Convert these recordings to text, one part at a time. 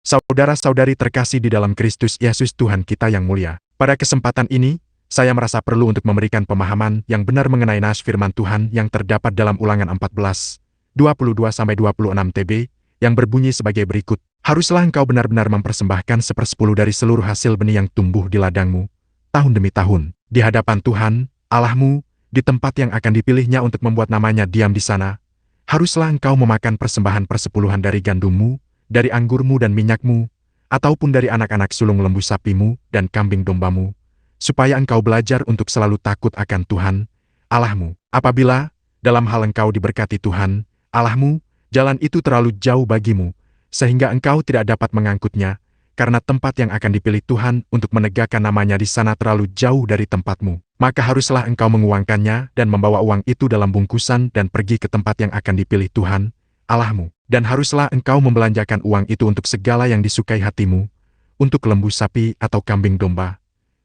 Saudara-saudari terkasih di dalam Kristus Yesus Tuhan kita yang mulia, pada kesempatan ini, saya merasa perlu untuk memberikan pemahaman yang benar mengenai nas firman Tuhan yang terdapat dalam Ulangan 14, 22-26 TB, yang berbunyi sebagai berikut. Haruslah engkau benar-benar mempersembahkan 1/10 dari seluruh hasil benih yang tumbuh di ladangmu, tahun demi tahun, di hadapan Tuhan, Allahmu, di tempat yang akan dipilihnya untuk membuat namanya diam di sana. Haruslah engkau memakan persembahan persepuluhan dari gandummu, dari anggurmu dan minyakmu, ataupun dari anak-anak sulung lembu sapimu dan kambing dombamu, supaya engkau belajar untuk selalu takut akan Tuhan, Allahmu. Apabila, dalam hal engkau diberkati Tuhan, Allahmu, jalan itu terlalu jauh bagimu, sehingga engkau tidak dapat mengangkutnya, karena tempat yang akan dipilih Tuhan untuk menegakkan namanya di sana terlalu jauh dari tempatmu. Maka haruslah engkau menguangkannya dan membawa uang itu dalam bungkusan dan pergi ke tempat yang akan dipilih Tuhan, Allahmu. Dan haruslah engkau membelanjakan uang itu untuk segala yang disukai hatimu, untuk lembu sapi atau kambing domba,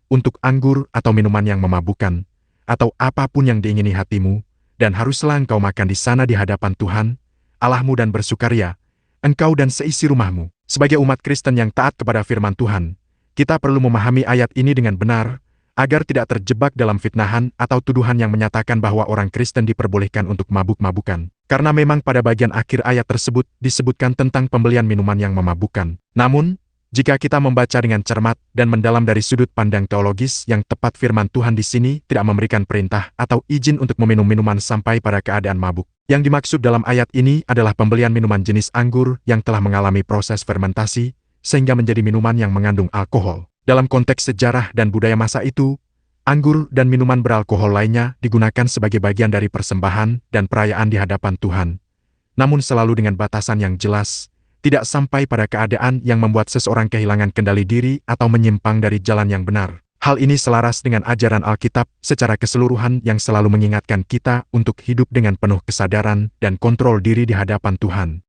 untuk anggur atau minuman yang memabukkan, atau apapun yang diingini hatimu, dan haruslah engkau makan di sana di hadapan Tuhan, Allahmu dan bersukaria, engkau dan seisi rumahmu. Sebagai umat Kristen yang taat kepada firman Tuhan, kita perlu memahami ayat ini dengan benar, agar tidak terjebak dalam fitnahan atau tuduhan yang menyatakan bahwa orang Kristen diperbolehkan untuk mabuk-mabukan. Karena memang pada bagian akhir ayat tersebut disebutkan tentang pembelian minuman yang memabukkan. Namun, jika kita membaca dengan cermat dan mendalam dari sudut pandang teologis yang tepat, firman Tuhan di sini tidak memberikan perintah atau izin untuk meminum minuman sampai pada keadaan mabuk. Yang dimaksud dalam ayat ini adalah pembelian minuman jenis anggur yang telah mengalami proses fermentasi, sehingga menjadi minuman yang mengandung alkohol. Dalam konteks sejarah dan budaya masa itu, anggur dan minuman beralkohol lainnya digunakan sebagai bagian dari persembahan dan perayaan di hadapan Tuhan. Namun selalu dengan batasan yang jelas, tidak sampai pada keadaan yang membuat seseorang kehilangan kendali diri atau menyimpang dari jalan yang benar. Hal ini selaras dengan ajaran Alkitab secara keseluruhan yang selalu mengingatkan kita untuk hidup dengan penuh kesadaran dan kontrol diri di hadapan Tuhan.